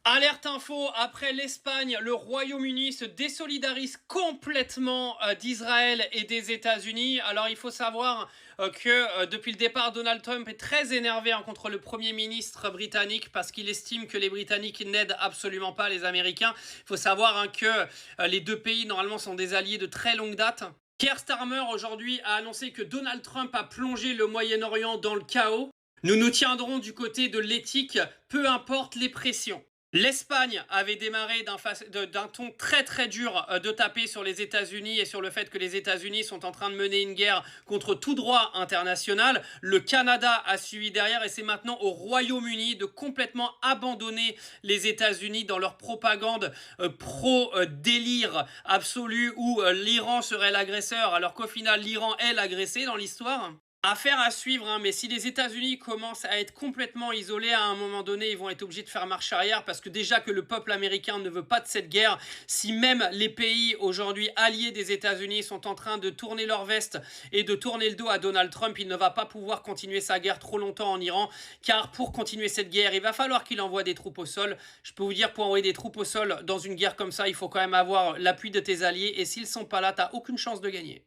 Alerte info, après l'Espagne, le Royaume-Uni se désolidarise complètement d'Israël et des États-Unis. Alors il faut savoir que depuis le départ, Donald Trump est très énervé contre le Premier ministre britannique parce qu'il estime que les Britanniques n'aident absolument pas les Américains. Il faut savoir que les deux pays normalement sont des alliés de très longue date. Keir Starmer aujourd'hui a annoncé que Donald Trump a plongé le Moyen-Orient dans le chaos. Nous nous tiendrons du côté de l'éthique, peu importe les pressions. L'Espagne avait démarré d'un ton très très dur de taper sur les États-Unis et sur le fait que les États-Unis sont en train de mener une guerre contre tout droit international. Le Canada a suivi derrière et c'est maintenant au Royaume-Uni de complètement abandonner les États-Unis dans leur propagande pro-délire absolu où l'Iran serait l'agresseur alors qu'au final l'Iran est l'agressé dans l'histoire. Affaire à suivre, hein, mais si les États-Unis commencent à être complètement isolés, à un moment donné, ils vont être obligés de faire marche arrière parce que déjà que le peuple américain ne veut pas de cette guerre, si même les pays aujourd'hui alliés des États-Unis sont en train de tourner leur veste et de tourner le dos à Donald Trump, il ne va pas pouvoir continuer sa guerre trop longtemps en Iran, car pour continuer cette guerre, il va falloir qu'il envoie des troupes au sol. Je peux vous dire, pour envoyer des troupes au sol dans une guerre comme ça, il faut quand même avoir l'appui de tes alliés et s'ils sont pas là, t'as aucune chance de gagner.